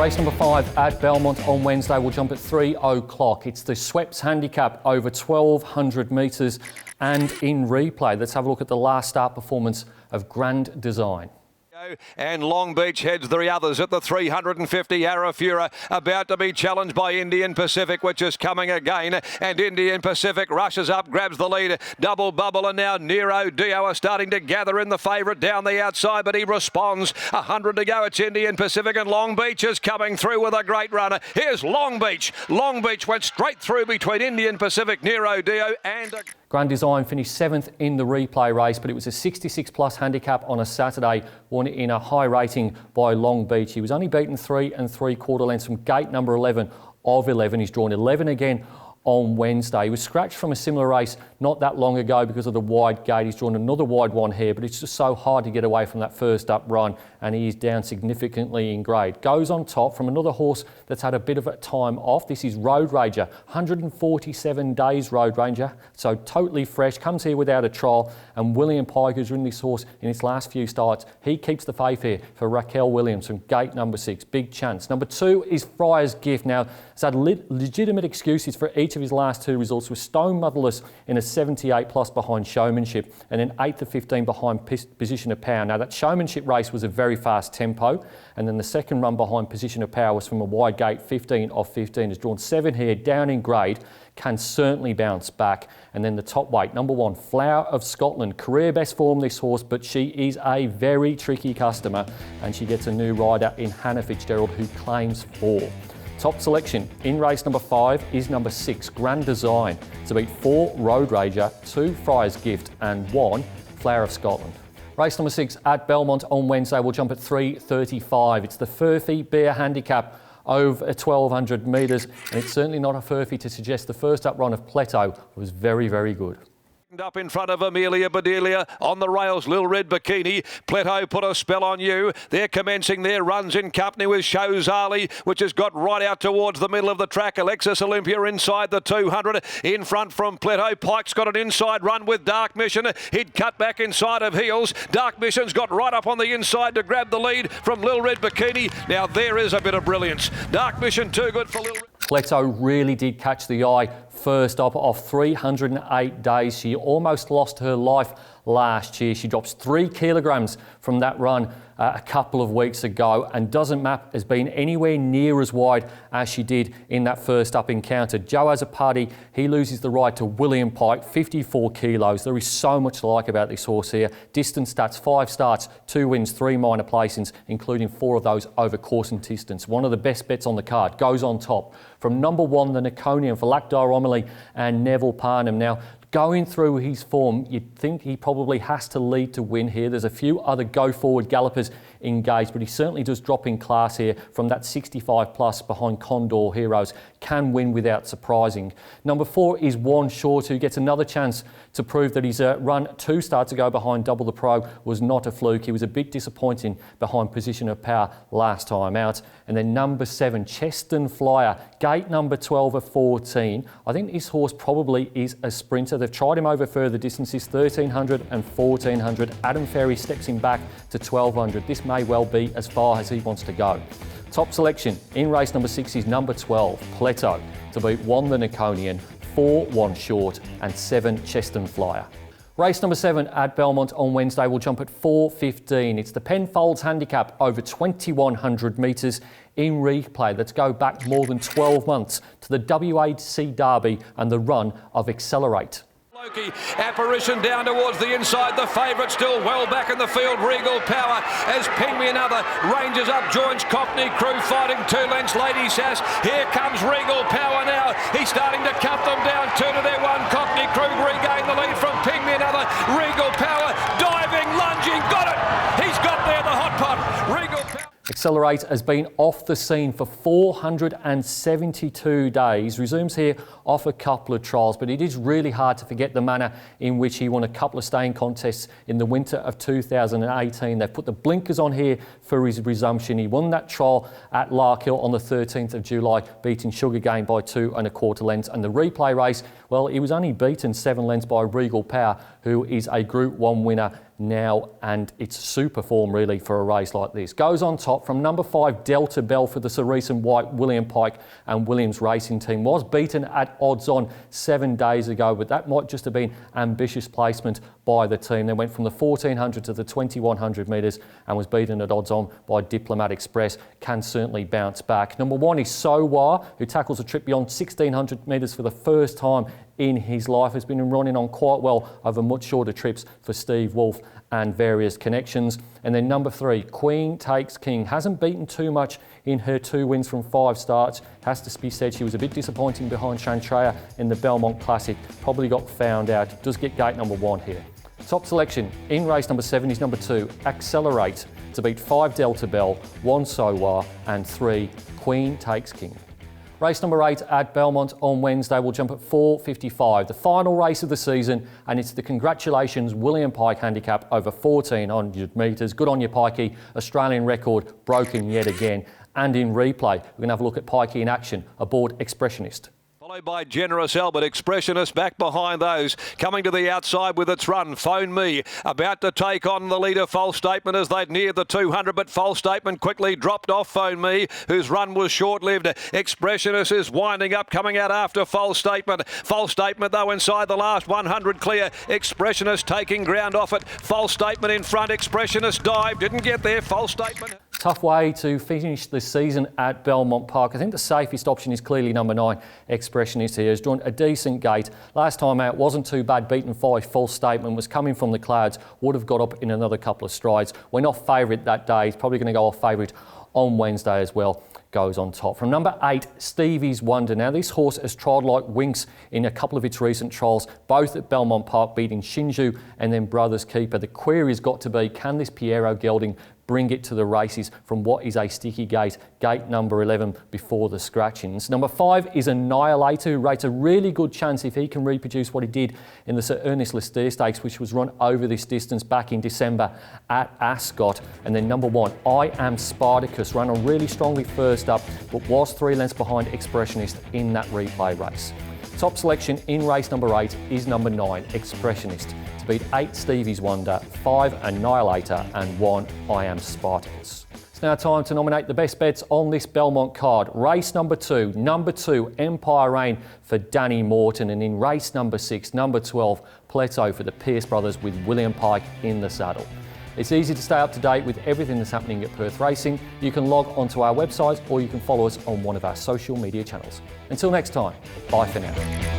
Race number 5 at Belmont on Wednesday will jump at 3 o'clock. It's the Sweps handicap over 1,200 metres and in replay. Let's have a look at the last start performance of Grand Design. And Long Beach heads the others at the 350. Arafura about to be challenged by Indian Pacific, which is coming again. And Indian Pacific rushes up, grabs the lead. Double Bubble and now Nero Dio are starting to gather in the favourite down the outside, but he responds. 100 to go. It's Indian Pacific and Long Beach is coming through with a great runner. Here's Long Beach. Long Beach went straight through between Indian Pacific, Nero Dio and... Grand Design finished 7th in the replay race, but it was a 66 plus handicap on a Saturday, won in a high rating by Long Beach. He was only beaten 3 3/4 lengths from gate number 11 of 11. He's drawn 11 again on Wednesday. He was scratched from a similar race not that long ago because of the wide gate. He's drawn another wide one here, but it's just so hard to get away from that first up run, and he is down significantly in grade. Goes on top from another horse that's had a bit of a time off. This is Road Ranger, 147 days Road Ranger, so totally fresh. Comes here without a trial, and William Pike, who's ridden this horse in its last few starts, he keeps the faith here for Raquel Williams from gate number 6. Big chance. Number 2 is Friar's Gift. Now, he's had legitimate excuses for each of his last 2 results, with Stone Motherless in a 78 plus behind Showmanship, and then 8th of 15 behind Position of Power. Now, that Showmanship race was a very fast tempo, and then the second run behind Position of Power was from a wide gate. 15 of 15 has drawn 7 here, down in grade, can certainly bounce back. And then the top weight, number 1, Flower of Scotland. Career best form, this horse, but she is a very tricky customer, and she gets a new rider in Hannah Fitzgerald, who claims 4. Top selection in race number 5 is number 6, Grand Design, to beat 4 Road Ranger, 2 Friar's Gift and 1 Flower of Scotland. Race number 6 at Belmont on Wednesday will jump at 3:35. It's the Furphy Bear handicap over 1,200 metres, and it's certainly not a Furphy to suggest the first up run of Pletto was very, very good. Up in front of Amelia Bedelia on the rails, Lil Red Bikini. Pletto put a spell on you. They're commencing their runs in company with Shozali, which has got right out towards the middle of the track. Alexis Olympia inside the 200. In front from Pletto. Pike's got an inside run with Dark Mission. He'd cut back inside of Heels. Dark Mission's got right up on the inside to grab the lead from Lil Red Bikini. Now there is a bit of brilliance. Dark Mission too good for Lil Red. Pletto really did catch the eye first up off 308 days. She almost lost her life last year. She drops 3 kilograms from that run a couple of weeks ago, and doesn't map has been anywhere near as wide as she did in that first up encounter. Joe Azzopardi, he loses the ride to William Pike, 54 kilos. There is so much to like about this horse here. Distance stats, 5 starts, 2 wins, 3 minor placings, including 4 of those over course and distance. One of the best bets on the card. Goes on top from number 1, the Niconian for Lakdar Romilly and Neville Parnham. Now, going through his form, you'd think he probably has to lead to win here. There's a few other go-forward gallopers engaged, but he certainly does drop in class here from that 65 plus behind Condor Heroes. Can win without surprising. Number 4 is One Short, who gets another chance to prove that his run 2 starts ago behind Double the Pro was not a fluke. He was a bit disappointing behind Position of Power last time out. And then number 7, Cheston Flyer, gate number 12 of 14. I think this horse probably is a sprinter. They've tried him over further distances, 1,300 and 1,400. Adam Ferry steps him back to 1,200. This may well be as far as he wants to go. Top selection in race number 6 is number 12, Pletto, to beat 1 the Niconian, 4 One Short and 7 Cheston Flyer. Race number 7 at Belmont on Wednesday will jump at 4:15. It's the Penfolds handicap over 2,100 metres in replay. Let's go back more than 12 months to the WAC Derby and the run of Accelerate. Apparition down towards the inside. The favourite still well back in the field. Regal Power as Ping Me Another ranges up, joins Cockney Crew fighting 2 lengths. Lady Sass. Here comes Regal Power now. He's starting to cut them down. 2 to their 1. Cockney Crew regain the lead from Ping Me Another. Regal Power diving, lunging, got it. He's got there the hot pot. Regal Power. Accelerate has been off the scene for 472 days. Resumes here off a couple of trials, but it is really hard to forget the manner in which he won a couple of staying contests in the winter of 2018. They've put the blinkers on here for his resumption. He won that trial at Larkhill on the 13th of July, beating Sugar Game by 2 1/4 lengths. And the replay race, well, he was only beaten 7 lengths by Regal Power, who is a Group 1 winner now, and it's super form really for a race like this. Goes on top from number 5 Delta Bell for the Sir Reece White, William Pike and Williams Racing Team. Was beaten at odds on 7 days ago, but that might just have been ambitious placement by the team. They went from the 1400 to the 2100 metres and was beaten at odds on by Diplomat Express. Can certainly bounce back. Number 1 is Sowar, who tackles a trip beyond 1600 metres for the first time in his life. Has been running on quite well over much shorter trips for Steve Wolf and various connections. And then number 3, Queen Takes King. Hasn't beaten too much in her 2 wins from 5 starts. Has to be said she was a bit disappointing behind Shantrea in the Belmont Classic. Probably got found out. Does get gate number 1 here. Top selection in race number 7 is number 2, Accelerate, to beat 5 Delta Bell, 1 Sowar and 3 Queen Takes King. Race number 8 at Belmont on Wednesday will jump at 4:55, the final race of the season, and it's the Congratulations William Pike handicap over 1400 metres. Good on you, Pikey. Australian record broken yet again. And in replay, we're going to have a look at Pikey in action aboard Expressionist. Followed by Generous Albert, Expressionist back behind those. Coming to the outside with its run, Phone Me. About to take on the leader, False Statement, as they'd neared the 200, but False Statement quickly dropped off Phone Me, whose run was short-lived. Expressionist is winding up, coming out after False Statement. False Statement, though, inside the last 100 clear. Expressionist taking ground off it. False Statement in front. Expressionist dive, didn't get there. False Statement. Tough way to finish the season at Belmont Park. I think the safest option is clearly number 9, Expressionist here. Has drawn a decent gate. Last time out wasn't too bad, beaten 5 False Statement, was coming from the clouds, would have got up in another couple of strides. Went off favourite that day. He's probably going to go off favourite on Wednesday as well. Goes on top. From number 8, Stevie's Wonder. Now this horse has trialled like winks in a couple of its recent trials, both at Belmont Park, beating Shinju and then Brothers Keeper. The query's got to be, can this Piero gelding bring it to the races from what is a sticky gate, gate number 11 before the scratchings. Number 5 is Annihilator, who rates a really good chance if he can reproduce what he did in the Sir Ernest Lester Stakes, which was run over this distance back in December at Ascot. And then number 1, I Am Spartacus, ran on really strongly first up, but was 3 lengths behind Expressionist in that replay race. Top selection in race number 8 is number 9, Expressionist, to beat 8 Stevie's Wonder, 5 Annihilator and 1 I Am Spartacus. It's now time to nominate the best bets on this Belmont card. Race number 2, Empire Reign for Danny Morton, and in race number 6, number 12, Pletto for the Pierce brothers with William Pike in the saddle. It's easy to stay up to date with everything that's happening at Perth Racing. You can log onto our website or you can follow us on one of our social media channels. Until next time, bye for now.